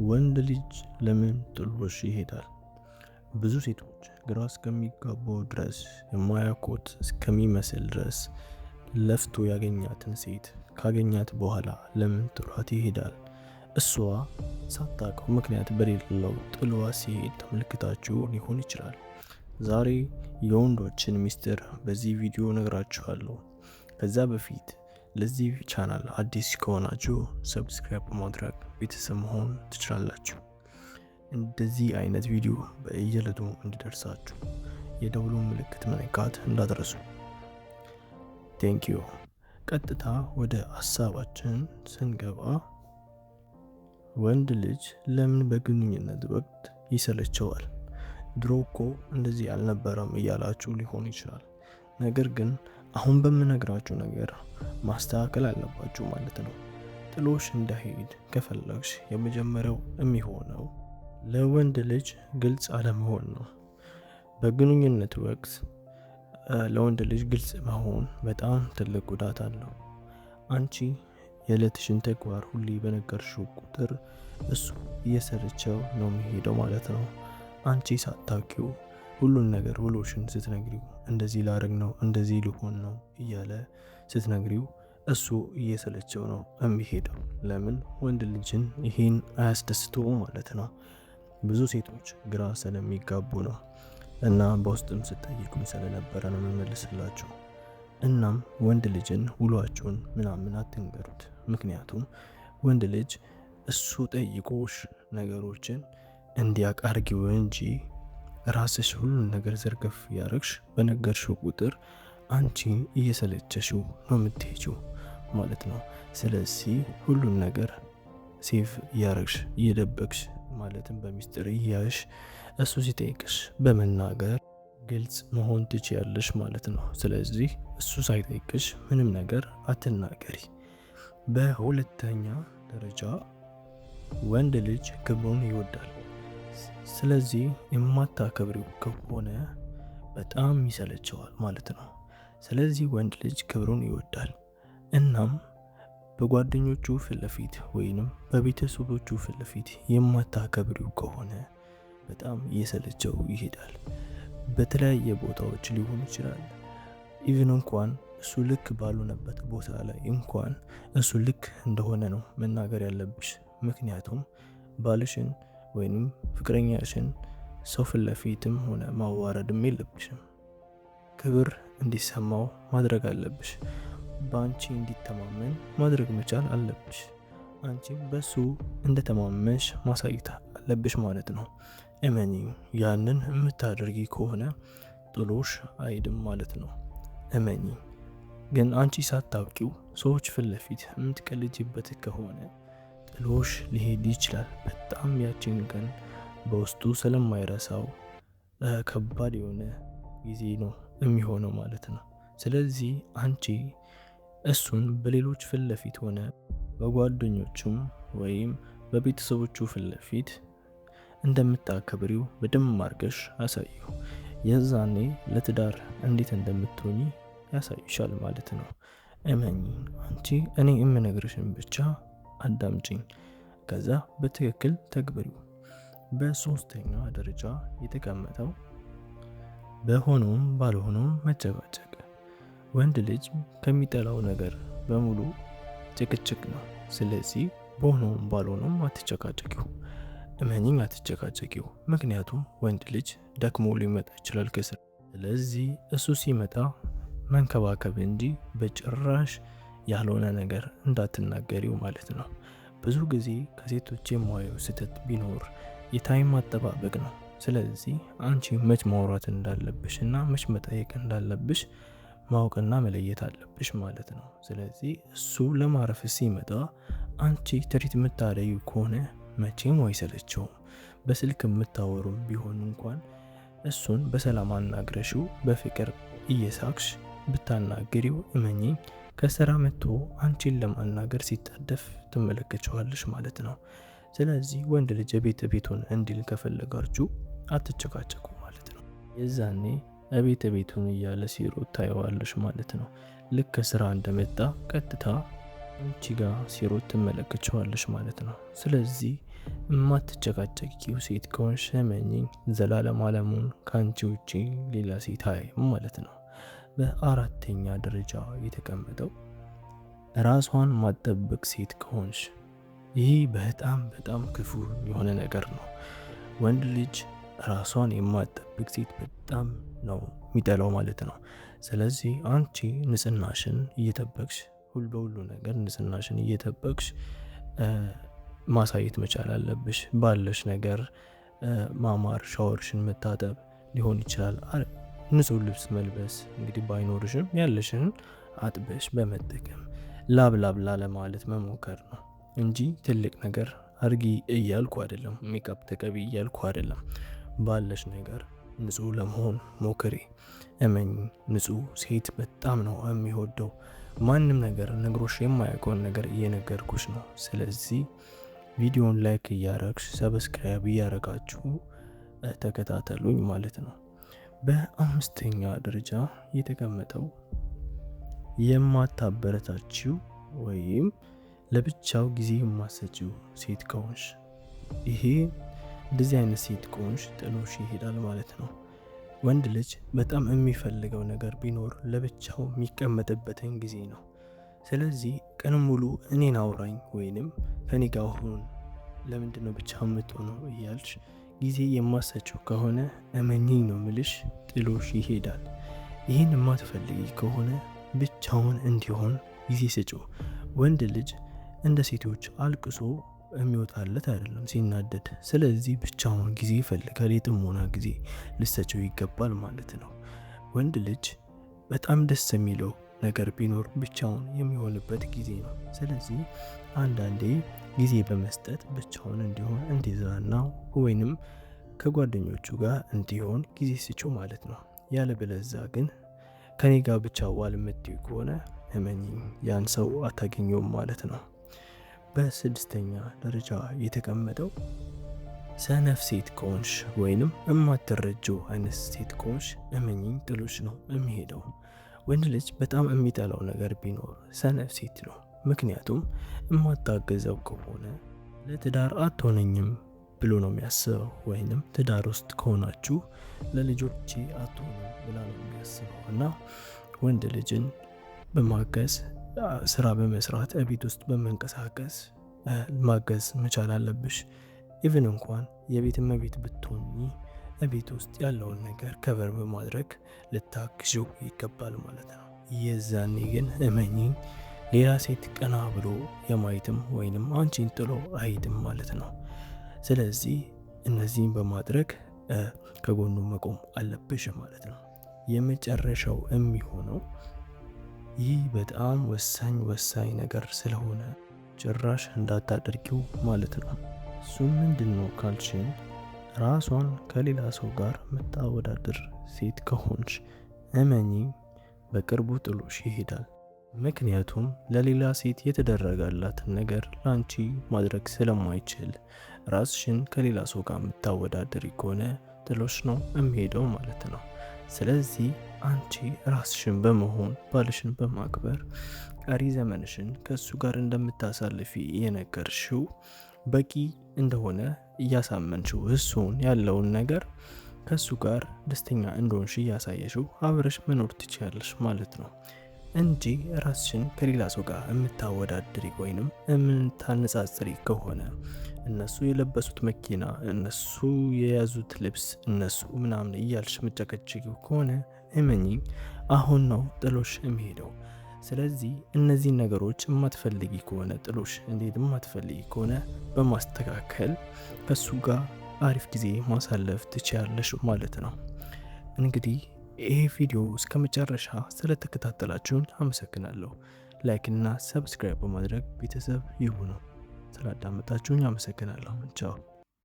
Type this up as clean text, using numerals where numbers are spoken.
ወንድ ልጅ ለምን ጥሎሽ ይሄዳል? ብዙ ሴቶች ግራ እስከሚጋቡ ድረስ የማያውቁት እስከሚመስል ድረስ ለፍቶ ያገኛትን ሴት ካገኛት በኋላ ለምን ጥሏት ይሄዳል? እሷ ሳታውቀው ምክንያት በሌለው ጥሏ ሲሄድ ተመልክታችሁ ሊሆን ይችላል። ዛሬ የወንዶችን ሚስጥር በዚህ ቪዲዮ ነግራችኋለሁ። ከዛ በፊት ለዚህ ቻናል አዲስ ከሆናችሁ ሰብስክራይብ በማድረግ ቤተሰብ መሆን ትችላላችሁ። እንደዚህ አይነት ቪዲዮ በየዕለቱ እንዲደርሳችሁ የደውሉን ምልክት መንካት እንዳትረሱ። ቴንክ ዩ። ቀጥታ ወደ ሀሳባችን ስንገባ ወንድ ልጅ ለምን በግንኙነት ወቅት ይሰለቸዋል? ድሮ እኮ እንደዚህ አልነበረም እያላችሁ ሊሆን ይችላል። ነገር ግን አሁን በምነግራችሁ ነገር ማስተካከል አለባችሁ ማለት ነው። ጥሎሽ እንዳይሄድ ከፈለግሽ የመጀመሪያው የሚሆነው ለወንድ ልጅ ግልጽ አለመሆን ነው። በግንኙነት ወቅት ለወንድ ልጅ ግልጽ መሆን በጣም ትልቅ ጉዳት አለው። አንቺ የዕለትሽን ተግባር ሁሌ በነገርሽው ቁጥር እሱ እየሰለቸው ነው የሚሄደው ማለት ነው። አንቺ ሳታውቂው ሁሉን ነገር ውሎሽን ስትነግሪው እንደዚህ ላደርግ ነው እንደዚህ ሊሆን ነው እያለ ስትነግሪው እሱ እየሰለቸው ነው የሚሄደው። ለምን? ወንድ ልጅን ይሄን አያስደስተውም ማለት ነው። ብዙ ሴቶች ግራ ስለሚጋቡ ነው እና በውስጥም ስጠይቁኝ ስለነበረ ነው የምመልስላችሁ። እናም ወንድ ልጅን ውሏቸውን ምናምን አትንገሩት። ምክንያቱም ወንድ ልጅ እሱ ጠይቆሽ ነገሮችን እንዲያውቅ አድርጊው እንጂ ራስሽ ሁሉን ነገር ዘርገፍ ያረግሽ በነገርሽው ቁጥር አንቺ እየሰለቸሽው ነው የምትሄጂው ማለት ነው። ስለዚህ ሁሉን ነገር ሴፍ ያረግሽ እየደበቅሽ ማለትም በሚስጥር እያሽ እሱ ሲጠይቅሽ በመናገር ግልጽ መሆን ትችያለሽ ማለት ነው። ስለዚህ እሱ ሳይጠይቅሽ ምንም ነገር አትናገሪ። በሁለተኛ ደረጃ ወንድ ልጅ ክብሩን ይወዳል። ስለዚህ የማታከብሪው ከሆነ በጣም ይሰለቸዋል ማለት ነው። ስለዚህ ወንድ ልጅ ክብሩን ይወዳል። እናም በጓደኞቹ ፊት ለፊት ወይንም በቤተሰቦቹ ፊት ለፊት የማታከብሪው ከሆነ በጣም እየሰለቸው ይሄዳል። በተለያየ ቦታዎች ሊሆን ይችላል። ኢቭን እንኳን እሱ ልክ ባልሆነበት ቦታ ላይ እንኳን እሱ ልክ እንደሆነ ነው መናገር ያለብሽ። ምክንያቱም ባልሽን ወይንም ፍቅረኛሽን ሰው ፊት ለፊትም ሆነ ማዋረድም የለብሽም። ክብር እንዲሰማው ማድረግ አለብሽ። በአንቺ እንዲተማመን ማድረግ መቻል አለብሽ። አንቺም በሱ እንደተማመንሽ ማሳየት አለብሽ ማለት ነው። እመኒ፣ ያንን የምታደርጊ ከሆነ ጥሎሽ አይድም ማለት ነው። እመኒ። ግን አንቺ ሳታውቂው ሰዎች ፊት ለፊት የምትቀልጂበት ከሆነ ጥሎሽ ሊሄድ ይችላል። በጣም ያቺን ቀን በውስጡ ስለማይረሳው ከባድ የሆነ ጊዜ ነው የሚሆነው ማለት ነው። ስለዚህ አንቺ እሱን በሌሎች ፊት ለፊት ሆነ በጓደኞቹም ወይም በቤተሰቦቹ ፊት ለፊት እንደምታከብሪው በደንብ አድርገሽ አሳየው። የዛኔ ለትዳር እንዴት እንደምትሆኚ ያሳይሻል ማለት ነው። እመኚ። አንቺ እኔ የምነግርሽን ብቻ አዳምጪኝ፣ ከዛ በትክክል ተግብሪው። በሶስተኛ ደረጃ የተቀመጠው በሆነውም ባልሆነውም መጨቃጨቅ። ወንድ ልጅ ከሚጠላው ነገር በሙሉ ጭቅጭቅ ነው። ስለዚህ በሆነውም ባልሆነውም አትጨቃጨቂው። እመኚኝ፣ አትጨቃጨቂው። ምክንያቱም ወንድ ልጅ ደክሞ ሊመጣ ይችላል ከስራ። ስለዚህ እሱ ሲመጣ መንከባከብ እንጂ በጭራሽ ያልሆነ ነገር እንዳትናገሪው ማለት ነው። ብዙ ጊዜ ከሴቶች የማየው ስህተት ቢኖር የታይም አጠባበቅ ነው። ስለዚህ አንቺ መች ማውራት እንዳለብሽ እና መች መጠየቅ እንዳለብሽ ማወቅና መለየት አለብሽ ማለት ነው። ስለዚህ እሱ ለማረፍ ሲመጣ አንቺ ትሪት የምታደርጊው ከሆነ መቼም አይሰለቸውም። በስልክ የምታወሩም ቢሆን እንኳን እሱን በሰላም አናግረሽው በፍቅር እየሳቅሽ ብታናግሪው እመኚኝ ከስራ መጥቶ አንቺን ለማናገር ሲጣደፍ ትመለከቸዋለሽ ማለት ነው። ስለዚህ ወንድ ልጅ ቤቱን እንዲል ከፈለጋችሁ አትጨቃጨቁ ማለት ነው። የዛኔ ቤቱን እያለ ሲሮጥ ታየዋለሽ ማለት ነው። ልክ ከስራ እንደመጣ ቀጥታ አንቺ ጋር ሲሮጥ ትመለከቸዋለሽ ማለት ነው። ስለዚህ የማትጨቃጨቂው ሴት ከሆንሽ እመኚኝ ዘላለም ዓለሙን ከአንቺ ውጪ ሌላ ሴት አያይም ማለት ነው። በአራተኛ ደረጃ የተቀመጠው ራሷን ማጠበቅ ሴት ከሆንሽ፣ ይህ በጣም በጣም ክፉ የሆነ ነገር ነው። ወንድ ልጅ ራሷን የማጠብቅ ሴት በጣም ነው የሚጠላው ማለት ነው። ስለዚህ አንቺ ንጽህናሽን እየጠበቅሽ በሁሉ ነገር ንጽህናሽን እየጠበቅሽ ማሳየት መቻል አለብሽ። ባለሽ ነገር ማማር፣ ሻወርሽን መታጠብ ሊሆን ይችላል። ንጹህ ልብስ መልበስ እንግዲህ ባይኖርሽም ያለሽን አጥበሽ በመጠቀም ላብ ላለማለት መሞከር ነው እንጂ ትልቅ ነገር አርጊ እያልኩ አይደለም። ሜካፕ ተቀቢ እያልኩ አይደለም። ባለሽ ነገር ንጹህ ለመሆን ሞክሪ። እመኝ፣ ንጹህ ሴት በጣም ነው የሚወደው። ማንም ነገር ነግሮሽ የማያውቀውን ነገር እየነገርኩሽ ነው። ስለዚህ ቪዲዮን ላይክ እያረግሽ ሰብስክራይብ እያረጋችሁ ተከታተሉኝ ማለት ነው። በአምስተኛ ደረጃ የተቀመጠው የማታበረታችው ወይም ለብቻው ጊዜ የማሰጪው ሴት ከሆንሽ፣ ይሄ እንደዚህ አይነት ሴት ከሆንሽ ጥሎሽ ይሄዳል ማለት ነው። ወንድ ልጅ በጣም የሚፈልገው ነገር ቢኖር ለብቻው የሚቀመጥበትን ጊዜ ነው። ስለዚህ ቀን ሙሉ እኔን አውራኝ ወይንም ከኔ ጋር ሁን፣ ለምንድነው ብቻ የምትሆነው እያልሽ ጊዜ የማሰጪው ከሆነ እመኚኝ ነው ምልሽ፣ ጥሎሽ ይሄዳል። ይህን የማትፈልጊ ከሆነ ብቻውን እንዲሆን ጊዜ ስጪው። ወንድ ልጅ እንደ ሴቶች አልቅሶ የሚወጣለት አይደለም ሲናደድ። ስለዚህ ብቻውን ጊዜ ይፈልጋል። የጥሞና ጊዜ ልሰጪው ይገባል ማለት ነው። ወንድ ልጅ በጣም ደስ የሚለው ነገር ቢኖር ብቻውን የሚሆንበት ጊዜ ነው። ስለዚህ አንዳንዴ ጊዜ በመስጠት ብቻውን እንዲሆን እንዲዝናና ወይንም ከጓደኞቹ ጋር እንዲሆን ጊዜ ስጪው ማለት ነው። ያለበለዚያ ግን ከኔ ጋር ብቻ ዋል የምትይ ከሆነ እመኚኝ ያን ሰው አታገኘውም ማለት ነው። በስድስተኛ ደረጃ የተቀመጠው ሰነፍ ሴት ከሆንሽ ወይንም የማትረጂው አይነት ሴት ከሆንሽ እመኚኝ ጥሎሽ ነው የሚሄደው። ወንድ ልጅ በጣም የሚጠላው ነገር ቢኖር ሰነፍ ሴት ነው። ምክንያቱም የማታገዘው ከሆነ ለትዳር አትሆነኝም ብሎ ነው የሚያስበው። ወይንም ትዳር ውስጥ ከሆናችሁ ለልጆቼ አትሆንም ብላ ነው የሚያስበው። እና ወንድ ልጅን በማገዝ ስራ በመስራት ቤት ውስጥ በመንቀሳቀስ ማገዝ መቻል አለብሽ። ኢቭን እንኳን የቤት እመቤት ብትሆኚ ቤት ውስጥ ያለውን ነገር ከቨር በማድረግ ልታግዢው ይገባል ማለት ነው። የዛኔ ግን እመኚኝ ሌላ ሴት ቀና ብሎ የማየትም ወይንም አንቺን ጥሎ አይሄድም ማለት ነው። ስለዚህ እነዚህን በማድረግ ከጎኑ መቆም አለብሽ ማለት ነው። የመጨረሻው የሚሆነው ይህ በጣም ወሳኝ ነገር ስለሆነ ጭራሽ እንዳታደርጊው ማለት ነው። እሱም ምንድነው ካልሽኝ፣ ራሷን ከሌላ ሰው ጋር የምታወዳድር ሴት ከሆንሽ እመኚኝ በቅርቡ ጥሎሽ ይሄዳል። ምክንያቱም ለሌላ ሴት የተደረገላትን ነገር ላንቺ ማድረግ ስለማይችል ራስሽን ከሌላ ሰው ጋር የምታወዳድሪ ከሆነ ጥሎሽ ነው የሚሄደው ማለት ነው። ስለዚህ አንቺ ራስሽን በመሆን ባልሽን በማክበር ቀሪ ዘመንሽን ከሱ ጋር እንደምታሳልፊ የነገርሽው በቂ እንደሆነ እያሳመንሽው እሱን ያለውን ነገር ከሱ ጋር ደስተኛ እንደሆንሽ እያሳየሽው አብረሽ መኖር ትችያለሽ ማለት ነው እንጂ ራስሽን ከሌላ ሰው ጋር የምታወዳድሪ ወይንም የምታነጻጽሪ ከሆነ እነሱ የለበሱት መኪና፣ እነሱ የያዙት ልብስ፣ እነሱ ምናምን እያልሽ መጨቀጭቂው ከሆነ እመኚኝ አሁን ነው ጥሎሽ የሚሄደው። ስለዚህ እነዚህን ነገሮች የማትፈልጊ ከሆነ ጥሎሽ እንዴት የማትፈልጊ ከሆነ በማስተካከል ከሱ ጋር አሪፍ ጊዜ ማሳለፍ ትችያለሽ ማለት ነው። እንግዲህ ይሄ ቪዲዮ እስከ መጨረሻ ስለተከታተላችሁን አመሰግናለሁ። ላይክ እና ሰብስክራይብ በማድረግ ቤተሰብ ይሁኑ። ስላዳመጣችሁኝ አመሰግናለሁ። ቻው።